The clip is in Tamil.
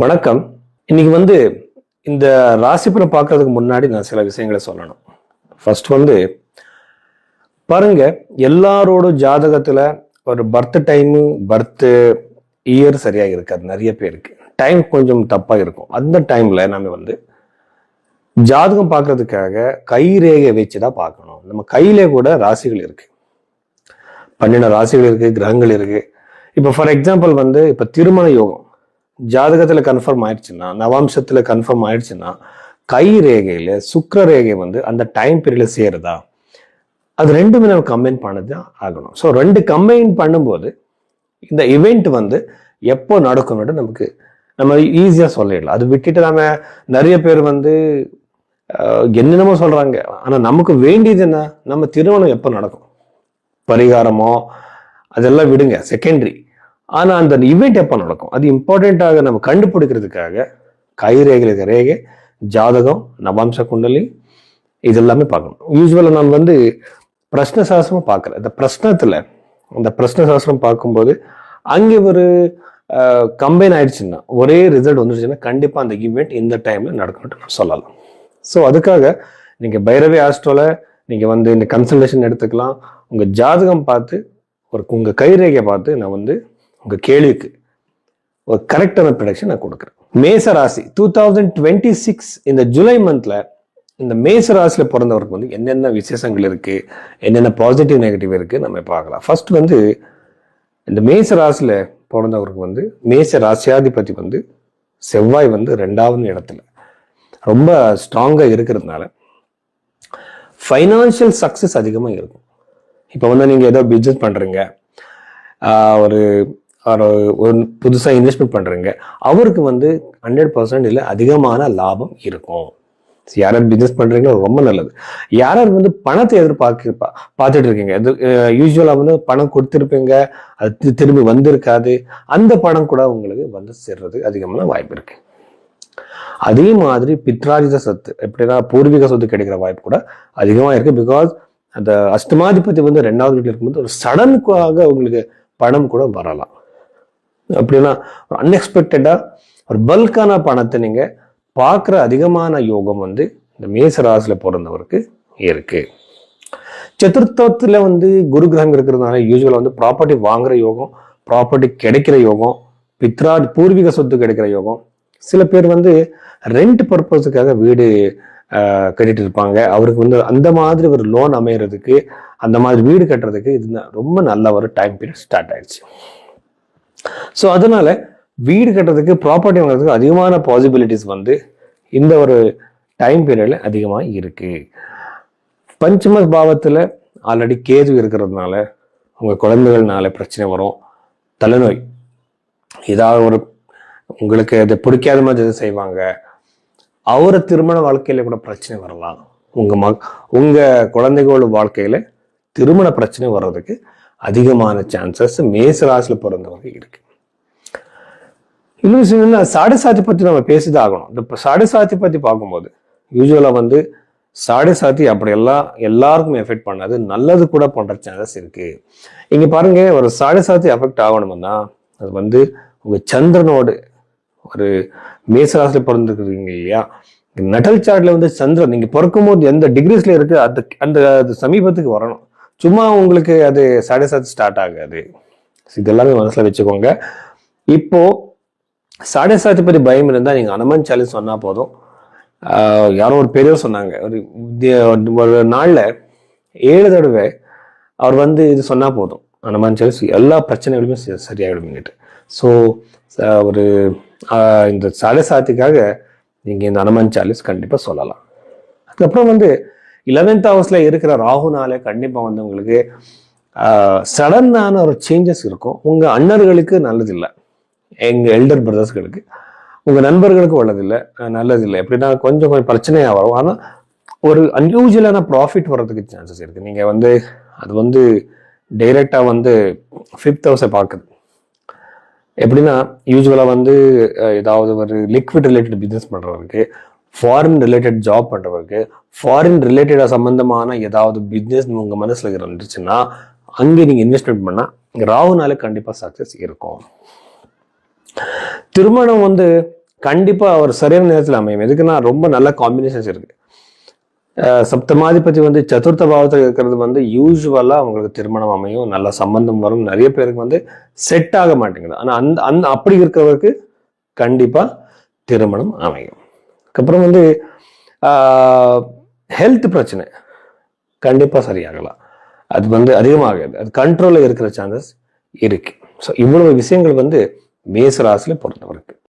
வணக்கம். இன்னைக்கு இந்த ராசிபலன் பார்க்கறதுக்கு முன்னாடி நான் சில விஷயங்களை சொல்லணும். ஃபர்ஸ்ட் பாருங்க, எல்லாரோட ஜாதகத்துல ஒரு பர்த் டைமு பர்த் இயர் சரியா இருக்காது. நிறைய பேருக்கு டைம் கொஞ்சம் தப்பா இருக்கும். அந்த டைம்ல நம்ம ஜாதகம் பார்க்கறதுக்காக கை ரேகை வச்சுதான் பார்க்கணும். நம்ம கையிலே கூட ராசிகள் இருக்கு, 12 ராசிகள் இருக்கு, கிரகங்கள் இருக்கு. இப்ப ஃபார் எக்ஸாம்பிள் இப்ப திருமண யோகம் ஜாதகத்துல கன்ஃபார்ம் ஆயிடுச்சுன்னா, நவாம்சத்துல கன்ஃபார்ம் ஆயிடுச்சுன்னா, கை ரேகையில சுக்கிர ரேகை அந்த டைம் பீரியட்ல சேருதா, அது ரெண்டுமே நம்ம கம்பைன் பண்ணதான் ஆகணும். ஸோ ரெண்டு கம்பைன் பண்ணும்போது இந்த இவெண்ட் எப்போ நடக்கும்னு நம்ம ஈஸியா சொல்லிடலாம். அது விட்டுட்டு நாம நிறைய பேர் என்னென்னமோ சொல்றாங்க. ஆனா நமக்கு வேண்டியது என்ன? நம்ம திருமணம் எப்போ நடக்கும், பரிகாரமோ அதெல்லாம் விடுங்க, செகண்டரி. ஆனா அந்த ஈவெண்ட் எப்போ நடக்கும், அது இம்பார்ட்டண்ட்டாக நம்ம கண்டுபிடிக்கிறதுக்காக கை ரேகை, ஜாதகம், நவாம்ச குண்டலி இது எல்லாமே பார்க்கணும். யூஸ்வலா நான் பிரஷ்ன சாஸ்திரமும் பார்க்கறேன். அந்த பிரஷ்ன சாஸ்திரம் பார்க்கும்போது அங்கே ஒரு கம்பைன் ஆயிடுச்சுன்னா, ஒரே ரிசல்ட் வந்துருச்சுன்னா கண்டிப்பா அந்த ஈவெண்ட் இந்த டைம்ல நடக்கணும்னு சொல்லலாம். ஸோ அதுக்காக நீங்க பைரவி ஆஸ்ட்ரோல நீங்க இந்த கன்சல்டேஷன் எடுத்துக்கலாம். உங்க ஜாதகம் பார்த்து உங்க கைரேகையை பார்த்து நான் உங்க கேள்விக்கு ஒரு கரெக்டான ப்ரொடக்ஷன் நான் கொடுக்குறேன். மேச ராசி 2026 இந்த ஜூலை மந்த்ல இந்த மேச ராசியில பிறந்தவருக்கு என்னென்ன விசேஷங்கள் இருக்கு, என்னென்ன பாசிட்டிவ் நெகட்டிவ் இருக்கு நம்ம பார்க்கலாம். ஃபர்ஸ்ட் இந்த மேச ராசியில பிறந்தவருக்கு மேச ராசியாதிபதி செவ்வாய் 2வது இடத்துல ரொம்ப ஸ்ட்ராங்கா இருக்கிறதுனால ஃபைனான்சியல் சக்சஸ் அதிகமா இருக்கும். இப்ப நீங்க ஏதோ பிசினஸ் பண்றீங்க, ஒரு புதுசா இன்வெஸ்ட்மெண்ட் பண்றீங்க, அவருக்கு 100% இல்ல அதிகமான லாபம் இருக்கும். யாராவது பிசினஸ் பண்றீங்களோ ரொம்ப நல்லது. யாராவது பணத்தை பார்த்துட்டு இருக்கீங்க, யூஸ்வலா பணம் கொடுத்துருப்பீங்க, அது திரும்பி வந்திருக்காது, அந்த பணம் கூட உங்களுக்கு சேர்றது அதிகமான வாய்ப்பு இருக்கு. அதே மாதிரி பித்ராஜித சொத்து, எப்படின்னா பூர்வீக சொத்து கிடைக்கிற வாய்ப்பு கூட அதிகமா இருக்கு. பிகாஸ் அந்த அஷ்டமாதிபதி 2வது வீட்டுல இருக்கும்போது ஒரு சடனுக்காக உங்களுக்கு பணம் கூட வரலாம். அப்படின்னா அன்எக்ஸ்பெக்டடா ஒரு பல்கான பணத்தை நீங்க பார்க்குற அதிகமான யோகம் இந்த மேச ராசியில பிறந்தவருக்கு இருக்கு. சதுர்த்தத்துல குரு கிரகம் இருக்கிறதுனால யூஸ்வலா ப்ராப்பர்ட்டி வாங்குற யோகம், ப்ராப்பர்ட்டி கிடைக்கிற யோகம், பூர்வீக சொத்து கிடைக்கிற யோகம். சில பேர் ரெண்ட் பர்பஸுக்காக வீடு கட்டிட்டு இருப்பாங்க. அவருக்கு அந்த மாதிரி ஒரு லோன் அமையறதுக்கு, அந்த மாதிரி வீடு கட்டுறதுக்கு இது ரொம்ப நல்ல ஒரு டைம் பீரியட் ஸ்டார்ட் ஆயிடுச்சு. ஸோ அதனால வீடு கட்டுறதுக்கு, ப்ராப்பர்ட்டி வாங்குறதுக்கு அதிகமான பாசிபிலிட்டிஸ் இந்த ஒரு டைம் பீரியட்ல அதிகமாக இருக்கு. பஞ்சம பாவத்துல ஆல்ரெடி கேது இருக்கிறதுனால உங்க குழந்தைகள்னால பிரச்சனை வரும். தலைநோய், ஏதாவது ஒரு உங்களுக்கு அதை பிடிக்காத மாதிரி செய்வாங்க. அவரை திருமண வாழ்க்கையில கூட பிரச்சனை வரலாம். உங்க குழந்தைகளோட வாழ்க்கையில திருமண பிரச்சனை வர்றதுக்கு அதிகமான சான்சஸ் மேச ராசியில பிறந்தவங்க இருக்கு. இன்னும் விஷயம், சாடை சாத்தி பத்தி நம்ம பேசிதான் ஆகணும். இந்த சாடை சாத்தி பத்தி பார்க்கும்போது யூஸ்வலா சாடை சாத்தி அப்படி எல்லாருக்கும் எஃபெக்ட் பண்ணாது, நல்லது கூட பண்ற சான்சஸ் இருக்கு. இங்க பாருங்க, ஒரு சாடை சாத்தி எஃபெக்ட் ஆகணும்னா அது உங்க சந்திரனோடு, ஒரு மேசராசில பிறந்திருக்கிறீங்க இல்லையா, நட்டல் சார்ட்ல சந்திரன் நீங்க பிறக்கும் போது எந்த டிகிரிஸ்ல இருக்கு அந்த சமீபத்துக்கு வரணும். சும்மா உங்களுக்கு அது சாடை சாத்தி ஸ்டார்ட் ஆகாது. இதெல்லாமே மனசுல வச்சுக்கோங்க. இப்போ சாடை சாத்தி பத்தி பயம் இருந்தா நீங்க அனுமன் சாலிஸ் சொன்னா போதும். யாரோ ஒரு பெரியவர் சொன்னாங்க, ஒரு நாள்ல 7 தடவை அவர் இது சொன்னா போதும், அனுமன் சாலிஸ் எல்லா பிரச்சனைகளுமே சரியாயிடும்ங்கிட்டு. ஸோ ஒரு இந்த சாடை சாத்திக்காக நீங்க இந்த அனுமன் சாலிஸ் கண்டிப்பா சொல்லலாம். அதுக்கப்புறம் 11th ஹவுஸ்ல இருக்கிற ராகுனால கண்டிப்பா உங்களுக்கு சடனான ஒரு சேஞ்சஸ் இருக்கும். உங்க அண்ணர்களுக்கு நல்லதில்லை, எங்க எல்டர் பிரதர்ஸ்களுக்கு, உங்க நண்பர்களுக்கு நல்லதில்லை. எப்படின்னா கொஞ்சம் பிரச்சனையா வரும். ஆனா ஒரு அன்யூஜுவலான ப்ராஃபிட் வர்றதுக்கு சான்சஸ் இருக்கு. நீங்க அது டைரக்டா 5th ஹவுஸை பார்க்குது. எப்படின்னா யூஸ்வலா ஏதாவது ஒரு லிக்விட் ரிலேட்டட் பிசினஸ் பண்றவருக்கு, ஃபாரின் ரிலேட்டட் ஜாப் பண்றவருக்கு, ஃபாரின் ரிலேட்டடா சம்பந்தமான ஏதாவது பிசினஸ் உங்க மனசுல இருந்துச்சுன்னா அங்கே நீங்க இன்வெஸ்ட்மெண்ட் பண்ணா ராகுனால கண்டிப்பா சக்சஸ் இருக்கும். திருமணம் கண்டிப்பா அவர் சரியான நேரத்தில் அமையும். எதுக்குன்னா ரொம்ப நல்ல காம்பினேஷன்ஸ் இருக்கு. சப்தமாதிபதி வந்து சதுர்த்த பாவத்தில் இருக்கிறது வந்து யூஸ்வலா அவங்களுக்கு திருமணம் அமையும், நல்ல சம்பந்தம் வரும். நிறைய பேருக்கு வந்து செட் ஆக மாட்டேங்குது. ஆனா அந்த அந்த அப்படி இருக்கிறவருக்கு கண்டிப்பா திருமணம் அமையும். அதுக்கப்புறம் வந்து ஹெல்த் பிரச்சனை கண்டிப்பா சரியாகலாம். அது வந்து அதிகமாகாது, அது கண்ட்ரோல்ல இருக்கிற சான்சஸ் இருக்கு. ஸோ இவ்வளவு விஷயங்கள் வந்து மேச ராசியில பொறுத்தவரைக்கும்.